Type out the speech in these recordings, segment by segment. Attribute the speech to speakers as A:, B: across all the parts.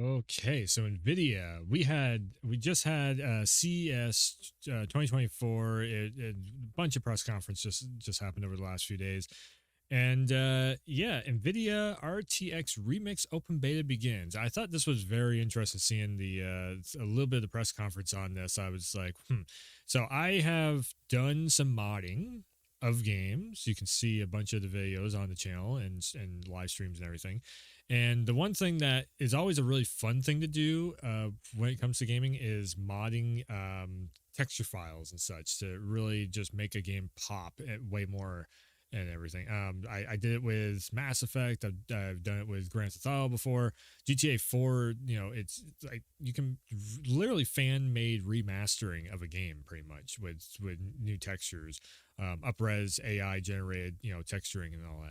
A: Okay, so NVIDIA, we just had CES 2024. A bunch of press conferences just happened over the last few days, and yeah, NVIDIA RTX Remix Open Beta begins. I thought this was very interesting seeing the a little bit of the press conference on this. I was like, So I have done some modding of games. You can see a bunch of the videos on the channel and live streams and everything. And the one thing that is always a really fun thing to do when it comes to gaming is modding texture files and such to really just make a game pop way more and everything. I did it with Mass Effect. I've done it with Grand Theft Auto before. GTA 4, it's like you can literally fan made remastering of a game pretty much with new textures, upres AI generated, texturing and all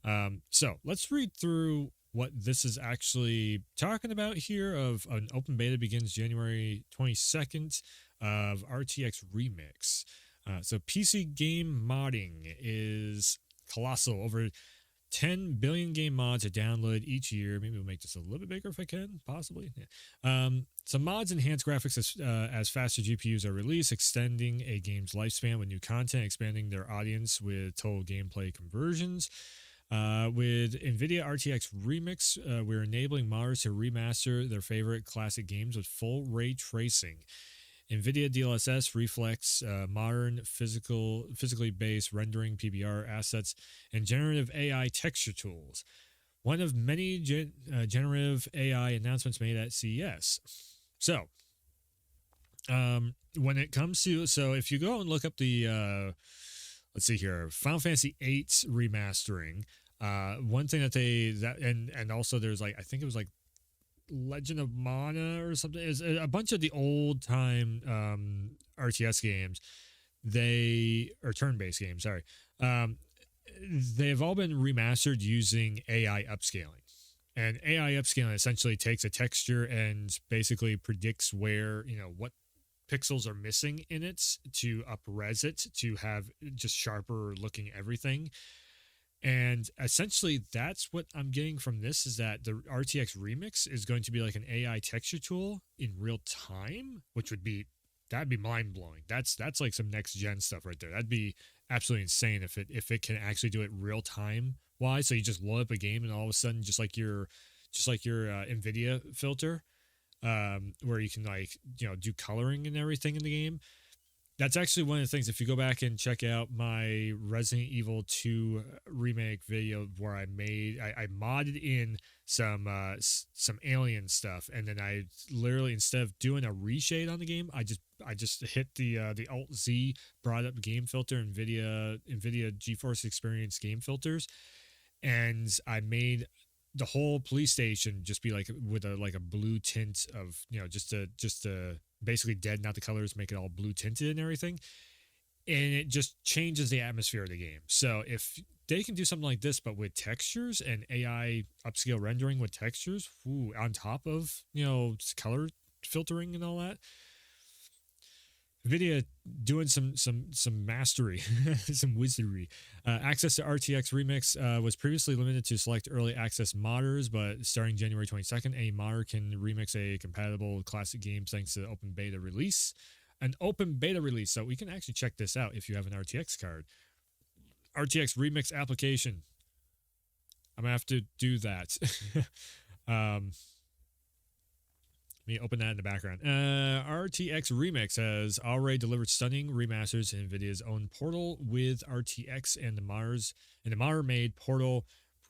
A: that. So let's read through what this is actually talking about here. Of an open beta begins January 22nd of RTX Remix. So PC game modding is colossal. Over 10 billion game mods are downloaded each year. Maybe we'll make this a little bit bigger if I can, possibly. Yeah. Some mods enhance graphics as faster GPUs are released, extending a game's lifespan with new content, expanding their audience with total gameplay conversions. With NVIDIA RTX Remix, we're enabling modders to remaster their favorite classic games with full ray tracing. NVIDIA DLSS reflects modern physically based rendering PBR assets and generative AI texture tools. One of many generative AI announcements made at CES. So, when it comes to, if you go and look up the, let's see here, Final Fantasy VIII remastering, one thing and also there's like, I think it was like Legend of Mana or something, is a bunch of the old time RTS games. They are turn-based games. Sorry, they've all been remastered using AI upscaling. And AI upscaling essentially takes a texture and basically predicts where what pixels are missing in it to up-res it to have just sharper looking everything. And essentially, that's what I'm getting from this, is that the RTX Remix is going to be like an AI texture tool in real time, which that'd be mind blowing. That's like some next gen stuff right there. That'd be absolutely insane if it can actually do it real time wise. So you just load up a game and all of a sudden, just like your NVIDIA filter, where you can do coloring and everything in the game. That's actually one of the things. If you go back and check out my Resident Evil 2 remake video where I modded in some alien stuff, and then I literally, instead of doing a reshade on the game, I just hit the Alt Z, brought up game filter, NVIDIA GeForce Experience game filters, and I made the whole police station just be like with a blue tint of just to basically deaden out the colors, make it all blue tinted and everything, and it just changes the atmosphere of the game. So if they can do something like this but with textures and AI upscale rendering with textures, on top of color filtering and all that, NVIDIA doing some mastery, some wizardry. Access to RTX Remix was previously limited to select early access modders, but starting January 22nd, any modder can remix a compatible classic game thanks to the open beta release. An open beta release, so we can actually check this out if you have an RTX card. RTX Remix application. I'm gonna have to do that. Let me open that in the background. RTX Remix has already delivered stunning remasters to NVIDIA's own Portal with RTX and the modder-made Portal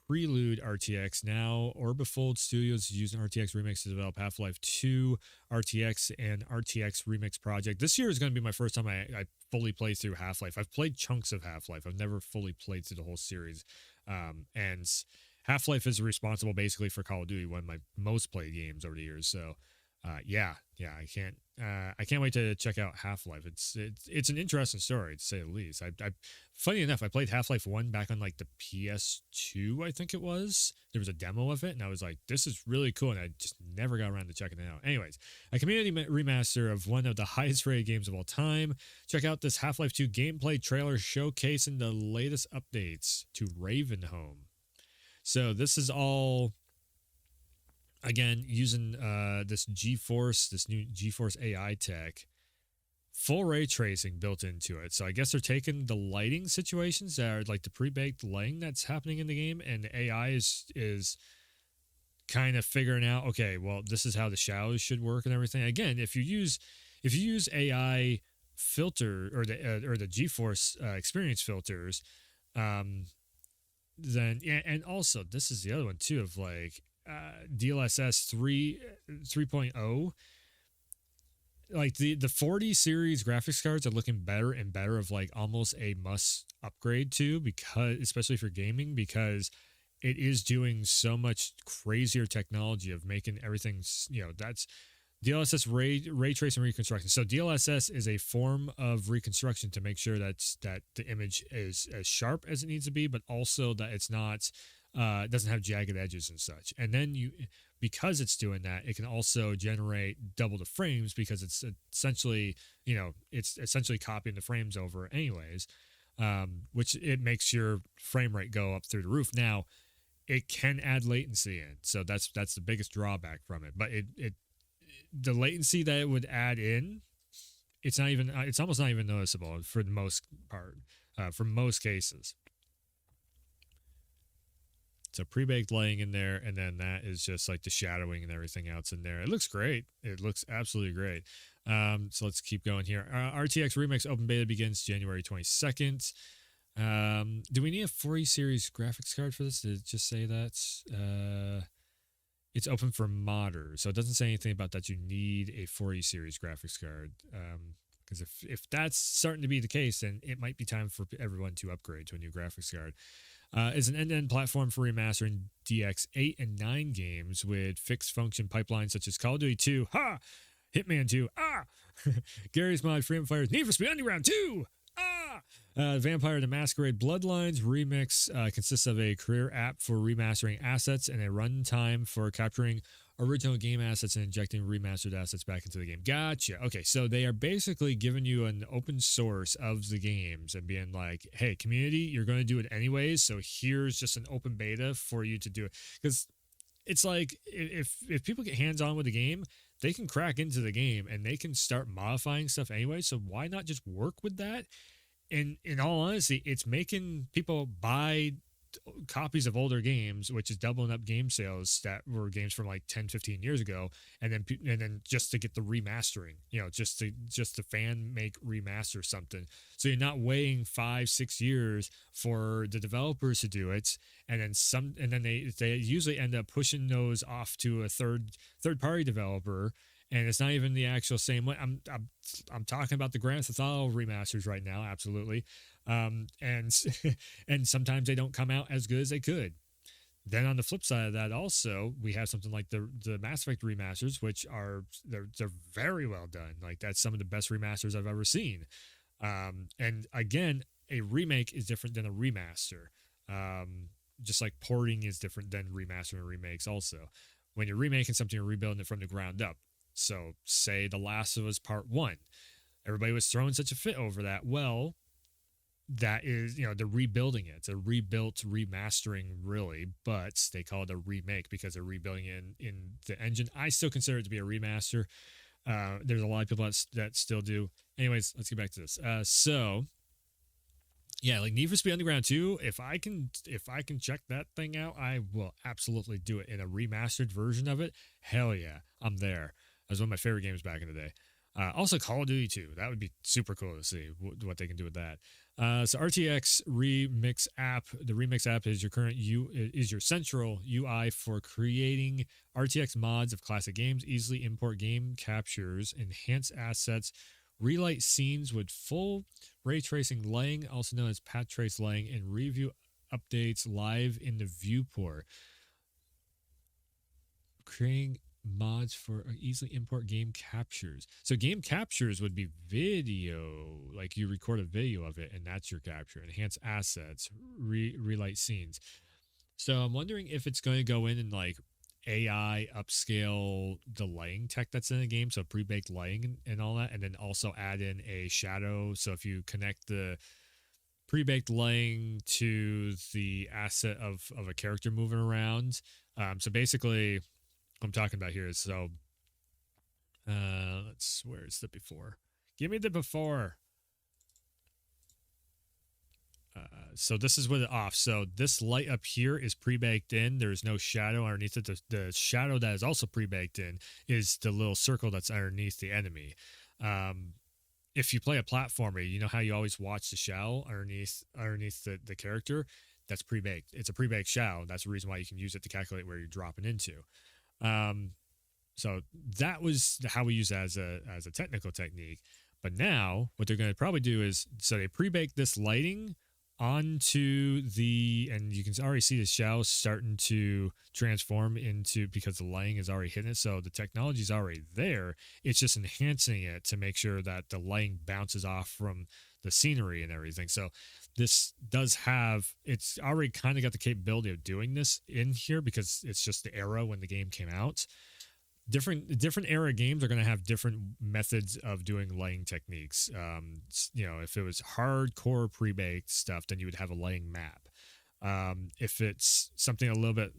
A: Prelude RTX. Now, Orbifold Studios is using RTX Remix to develop Half-Life 2 RTX and RTX Remix project. This year is going to be my first time I fully play through Half-Life. I've played chunks of Half-Life. I've never fully played through the whole series. And Half-Life is responsible basically for Call of Duty, one of my most played games over the years. So, yeah, I can't wait to check out Half-Life. It's an interesting story, to say the least. Funny enough, I played Half-Life 1 back on like the PS2, I think it was. There was a demo of it, and I was like, this is really cool, and I just never got around to checking it out. Anyways, a community remaster of one of the highest rated games of all time. Check out this Half-Life 2 gameplay trailer showcasing the latest updates to Ravenholm. So this is all again, using this GeForce, this new GeForce AI tech, full ray tracing built into it. So I guess they're taking the lighting situations that are like the pre-baked lighting that's happening in the game, and the AI is kind of figuring out, okay, well, this is how the shadows should work and everything. Again, if you use AI filter or the GeForce experience filters, um, then yeah, and also this is the other one too of like DLSS 3.0, like the 40 series graphics cards are looking better and better of like almost a must upgrade to, because especially for gaming, because it is doing so much crazier technology of making everything, that's DLSS ray tracing reconstruction. So DLSS is a form of reconstruction to make sure that the image is as sharp as it needs to be, but also that it's not doesn't have jagged edges and such. And then because it's doing that, it can also generate double the frames, because it's essentially copying the frames over anyways, which it makes your frame rate go up through the roof. Now it can add latency in, so that's the biggest drawback from it. But it the latency that it would add in, it's almost not even noticeable for the most part, for most cases. So pre-baked laying in there, and then that is just like the shadowing and everything else in there. It looks great. It looks absolutely great. So let's keep going here. RTX Remix Open Beta begins January 22nd. Do we need a 40 series graphics card for this? Did it just say that? It's open for modders, so it doesn't say anything about that you need a 40 series graphics card. Because if that's starting to be the case, then it might be time for everyone to upgrade to a new graphics card. Is an end-to-end platform for remastering DX 8 and 9 games with fixed function pipelines such as Call of Duty 2, Hitman 2, Gary's Mod, Freedom Fighters, Need for Speed Underground 2, Vampire the Masquerade Bloodlines Remix consists of a career app for remastering assets and a runtime for capturing original game assets and injecting remastered assets back into the game. Gotcha. Okay, so they are basically giving you an open source of the games and being like, hey, community, you're going to do it anyways, so here's just an open beta for you to do it. Because it's like, if people get hands-on with the game, they can crack into the game and they can start modifying stuff anyway, so why not just work with that? And in all honesty, it's making people buy copies of older games, which is doubling up game sales that were games from like 10, 15 years ago, and then just to get the remastering, just to fan make remaster something. So you're not waiting 5-6 years for the developers to do it, and then they usually end up pushing those off to a third party developer. And it's not even the actual same way. I'm talking about the Grand Theft Auto remasters right now, absolutely. And and sometimes they don't come out as good as they could. Then on the flip side of that, also we have something like the Mass Effect remasters, which they're very well done. Like that's some of the best remasters I've ever seen. And again, a remake is different than a remaster. Just like porting is different than remastering and remakes. Also, when you're remaking something, you're rebuilding it from the ground up. So say The Last of Us Part 1. Everybody was throwing such a fit over that. Well, that is, they're rebuilding it. It's a rebuilt remastering, really, but they call it a remake because they're rebuilding it in the engine. I still consider it to be a remaster. There's a lot of people that still do. Anyways, let's get back to this. So yeah, like Need for Speed Underground 2, if I can check that thing out, I will absolutely do it in a remastered version of it. Hell yeah, I'm there. That was one of my favorite games back in the day. Also, Call of Duty 2. That would be super cool to see what they can do with that. So RTX Remix app. The Remix app is your central UI for creating RTX mods of classic games. Easily import game captures, enhance assets, relight scenes with full ray tracing laying, also known as path trace laying, and review updates live in the viewport. Creating mods for easily import game captures. So game captures would be video, like you record a video of it and that's your capture. Enhance assets, relight scenes. So I'm wondering if it's going to go in and like AI upscale the lighting tech that's in the game, so pre-baked lighting and all that, and then also add in a shadow. So if you connect the pre-baked lighting to the asset of a character moving around, so basically I'm talking about here is so where's the before? Give me the before. So this is with it off. So this light up here is pre-baked in. There's no shadow underneath it. The shadow that is also pre-baked in is the little circle that's underneath the enemy. Um, if you play a platformer, you know how you always watch the shadow underneath the character. That's pre-baked. It's a pre-baked shadow. That's the reason why you can use it to calculate where you're dropping into. Um, so that was how we use it as a technical technique. But now what they're going to probably do is so they pre-bake this lighting onto and you can already see the shell starting to transform into because the lighting is already hitting it. So the technology is already there. It's just enhancing it to make sure that the lighting bounces off from the scenery and everything. So this does have it's already kind of got the capability of doing this in here because it's just the era when the game came out. Different era games are going to have different methods of doing lighting techniques. If it was hardcore pre-baked stuff, then you would have a lighting map. If it's something a little bit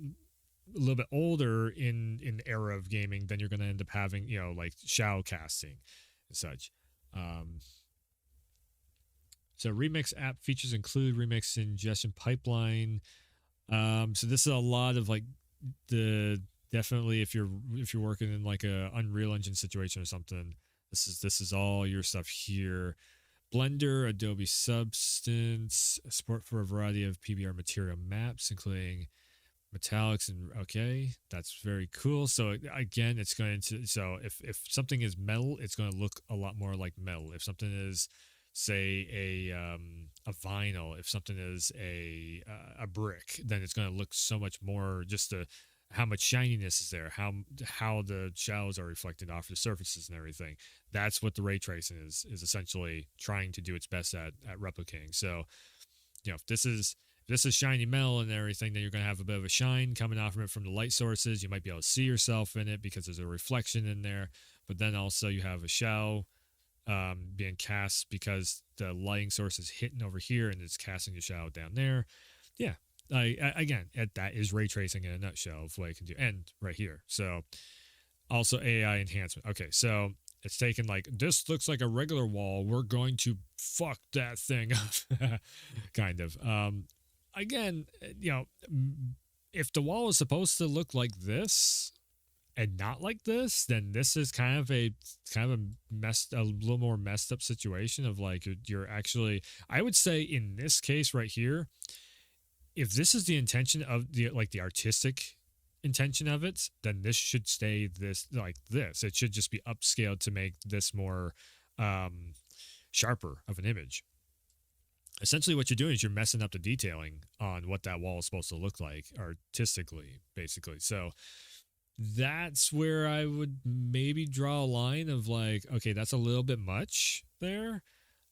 A: older in the era of gaming, then you're going to end up having like shadow casting and such. So remix app features include remix ingestion pipeline. So this is a lot of like the definitely if you're working in like a Unreal Engine situation or something, this is all your stuff here. Blender, Adobe Substance, support for a variety of PBR material maps, including metallics and okay, that's very cool. So again, it's going to if something is metal, it's going to look a lot more like metal. If something is say a vinyl, if something is a brick, then it's going to look so much more just how much shininess is there, how the shadows are reflected off the surfaces and everything. That's what the ray tracing is essentially trying to do its best at replicating. So, if this is shiny metal and everything, then you're going to have a bit of a shine coming off of it from the light sources. You might be able to see yourself in it because there's a reflection in there. But then also you have a shadow being cast because the lighting source is hitting over here and it's casting the shadow down there. Yeah. Again, that is ray tracing in a nutshell of what it can do. And right here. So also AI enhancement. Okay, so it's taken like, this looks like a regular wall. We're going to fuck that thing up. Kind of. Again, if the wall is supposed to look like this and not like this, then this is kind of a little more messed up situation of like you're actually, I would say in this case right here, if this is the intention of the artistic intention of it, then this should stay this like this. It should just be upscaled to make this more sharper of an image. Essentially what you're doing is you're messing up the detailing on what that wall is supposed to look like artistically, basically. So that's where I would maybe draw a line of like, okay, that's a little bit much there.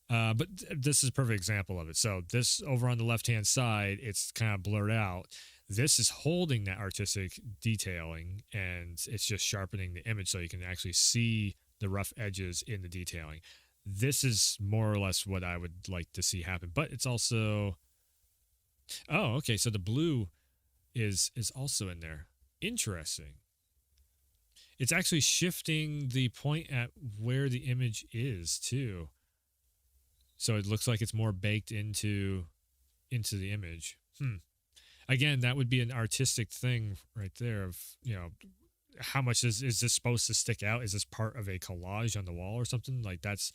A: But this is a perfect example of it. So this over on the left-hand side, it's kind of blurred out. This is holding that artistic detailing, and it's just sharpening the image so you can actually see the rough edges in the detailing. This is more or less what I would like to see happen. But it's also... Oh, okay, so the blue is also in there. Interesting. It's actually shifting the point at where the image is, too. So it looks like it's more baked into the image. Again, that would be an artistic thing right there of, how much is this supposed to stick out? Is this part of a collage on the wall or something? Like that's,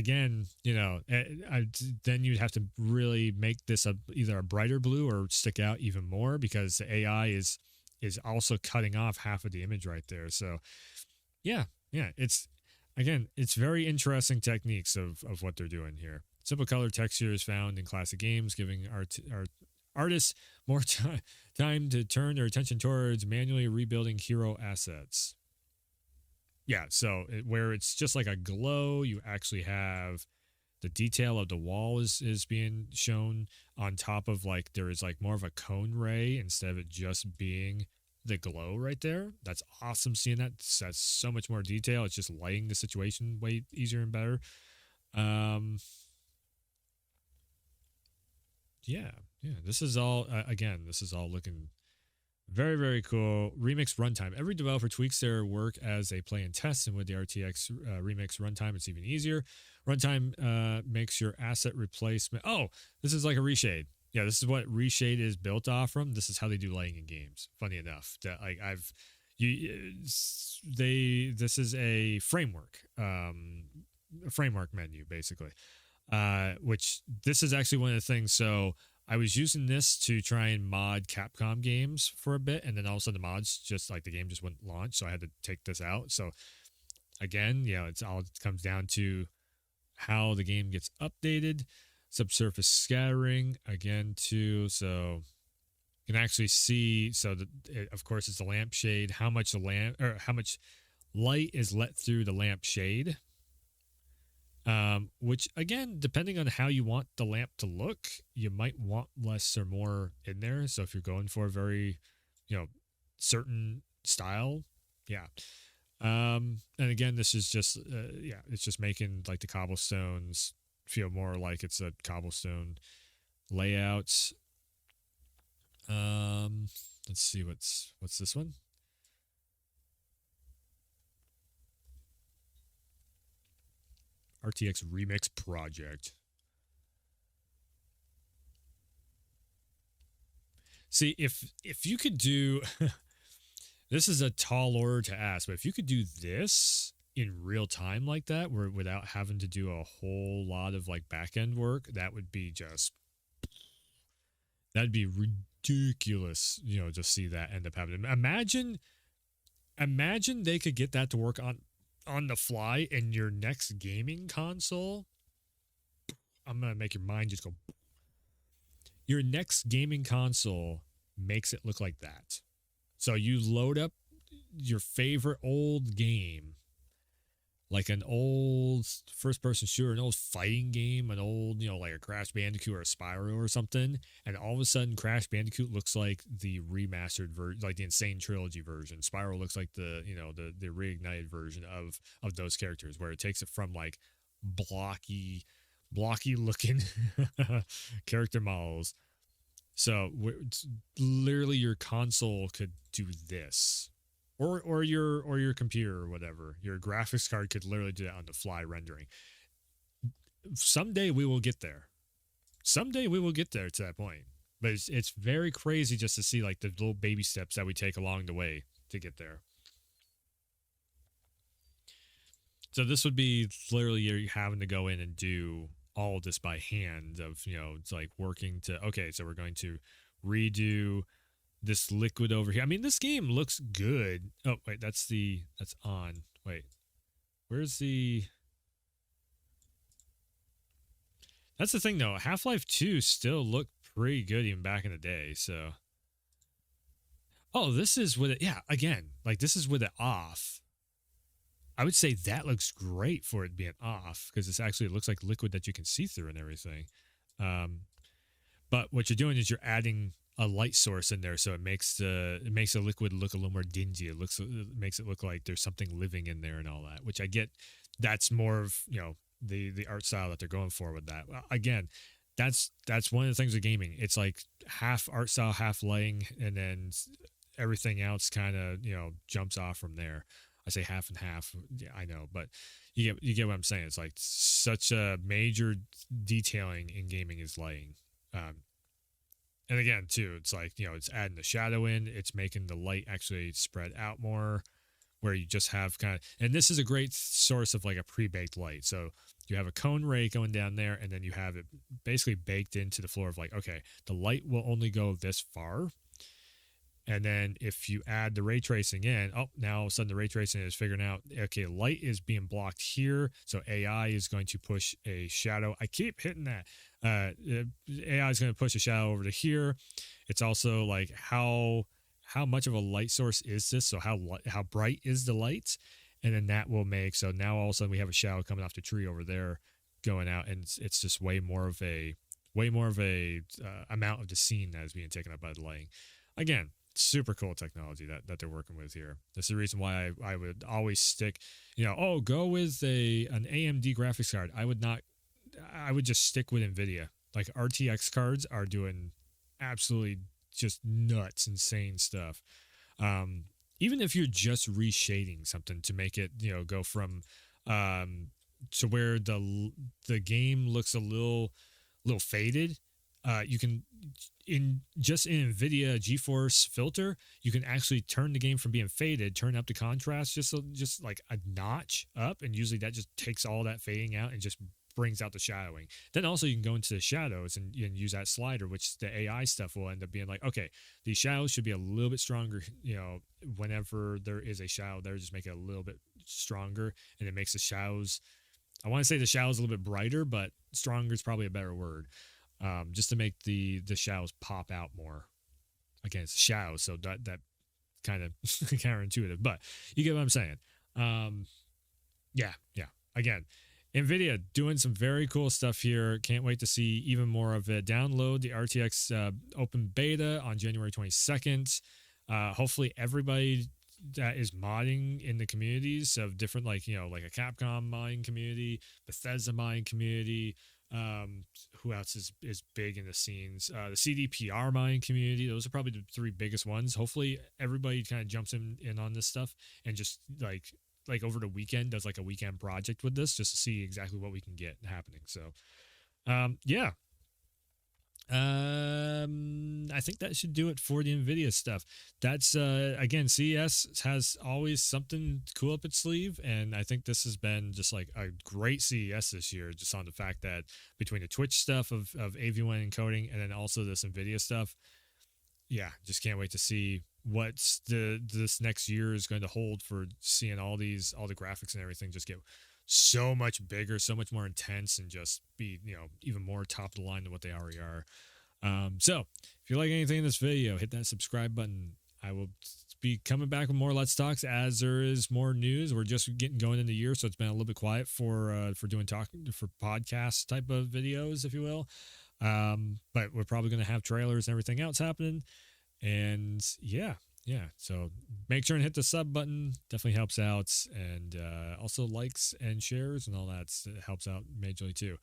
A: then you'd have to really make this either a brighter blue or stick out even more because the AI is also cutting off half of the image right there. So yeah, it's very interesting techniques of what they're doing here. Simple color texture is found in classic games, giving artists more time to turn their attention towards manually rebuilding hero assets. Yeah, so where it's just like a glow, you actually have the detail of the wall is being shown on top of like there is like more of a cone ray instead of it just being the glow right there. That's awesome seeing that. That's so much more detail. It's just lighting the situation way easier and better. Yeah, this is all again, this is all looking Very, very cool. Remix runtime. Every developer tweaks their work as they play and test, and with the RTX Remix runtime, it's even easier. Runtime makes your asset replacement. Oh, this is like a reshade. Yeah, this is what reshade is built off from. This is how they do lighting in games. Funny enough, that like I've you they this is a framework menu basically. Which this is actually one of the things. So I was using this to try and mod Capcom games for a bit, and then all of a sudden the mods just like the game just wouldn't launch, so I had to take this out. So again, it's all it comes down to how the game gets updated. Subsurface scattering again too, so you can actually see. So of course it's a lampshade. How much light is let through the lampshade. Which again, depending on how you want the lamp to look, you might want less or more in there. So if you're going for a very, certain style, yeah. And again, this is just, it's just making like the cobblestones feel more like it's a cobblestone layout. Let's see what's this one. RTX Remix Project. See, if you could do this is a tall order to ask, but if you could do this in real time like that, where without having to do a whole lot of like back end work, that'd be ridiculous, to see that end up happening. Imagine they could get that to work on the fly in your next gaming console. I'm gonna make your mind just go. Your next gaming console makes it look like that. So you load up your favorite old game, like an old first-person shooter, an old fighting game, an old, like a Crash Bandicoot or a Spyro or something, and all of a sudden Crash Bandicoot looks like the remastered version, like the Insane Trilogy version. Spyro looks like the reignited version of those characters, where it takes it from like blocky looking character models. So literally your console could do this, or your computer or whatever. Your graphics card could literally do that on the fly rendering. Someday we will get there. Someday we will get there to that point. But it's very crazy just to see like the little baby steps that we take along the way to get there. So this would be literally you having to go in and do all of this by hand of, it's like working to, okay, so we're going to redo this liquid over here. I mean, this game looks good. Oh, wait, that's on. Wait, where's that's the thing though. Half-Life 2 still looked pretty good even back in the day. So, oh, this is with it. Yeah, again, like this is with it off. I would say that looks great for it being off, because it looks like liquid that you can see through and everything. But what you're doing is you're adding a light source in there, so it makes the liquid look a little more dingy. It makes it look like there's something living in there and all that, which I get. That's more of the art style that they're going for with that. Again, that's one of the things with gaming. It's like half art style, half lighting, and then everything else kind of jumps off from there. I say half and half. Yeah, I know, but you get what I'm saying. It's like such a major detailing in gaming is lighting. And again, too, it's like, it's adding the shadow in. It's making the light actually spread out more, where you just have kind of, and this is a great source of like a pre-baked light. So you have a cone ray going down there, and then you have it basically baked into the floor of like, okay, the light will only go this far. And then if you add the ray tracing in, now all of a sudden the ray tracing is figuring out, okay, light is being blocked here. So AI is going to push a shadow. I keep hitting that. AI is going to push a shadow over to here. It's also like how much of a light source is this? So how bright is the light? And then that will make, so now all of a sudden we have a shadow coming off the tree over there going out, and it's just way more of a amount of the scene that is being taken up by the lighting. Again, super cool technology that they're working with here. That's the reason why I would always stick, go with an AMD graphics card. I would just stick with NVIDIA. Like RTX cards are doing absolutely just nuts, insane stuff. Um, Even if you're just reshading something to make it, go from um, to where the game looks a little faded, you can in NVIDIA GeForce filter, you can actually turn the game from being faded, turn up the contrast just like a notch up, and usually that just takes all that fading out and just brings out the shadowing. Then also you can go into the shadows and use that slider, which the AI stuff will end up being like, okay, these shadows should be a little bit stronger. Whenever there is a shadow there, just make it a little bit stronger, and it makes the shadows. I want to say the shadows a little bit brighter, but stronger is probably a better word. Just to make the shadows pop out more. Again, it's shadows, so that kind of counterintuitive, but you get what I'm saying. Yeah. Again, NVIDIA doing some very cool stuff here. Can't wait to see even more of it. Download the RTX open beta on January 22nd. Hopefully everybody that is modding in the communities of different, like a Capcom modding community, Bethesda modding community, who else is big in the scenes, the CDPR modding community. Those are probably the three biggest ones. Hopefully everybody kind of jumps in on this stuff and just like over the weekend does like a weekend project with this, just to see exactly what we can get happening. So yeah, I think that should do it for the NVIDIA stuff. That's again, CES has always something cool up its sleeve, and I think this has been just like a great CES this year, just on the fact that between the Twitch stuff of AV1 encoding and then also this NVIDIA stuff, yeah, just can't wait to see what's this next year is going to hold for seeing all the graphics and everything just get so much bigger, so much more intense, and just be even more top of the line than what they already are. So if you like anything in this video, hit that subscribe button. I will be coming back with more Let's Talks as there is more news. We're just getting going in the year, so it's been a little bit quiet for doing for podcast type of videos, if you will. But we're probably going to have trailers and everything else happening. And yeah. So make sure and hit the sub button. Definitely helps out. And also likes and shares and all that helps out majorly too.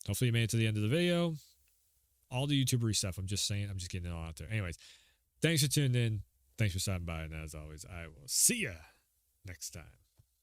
A: Hopefully you made it to the end of the video. All the YouTubery stuff, I'm just saying, I'm just getting it all out there. Anyways, thanks for tuning in. Thanks for stopping by. And as always, I will see ya next time.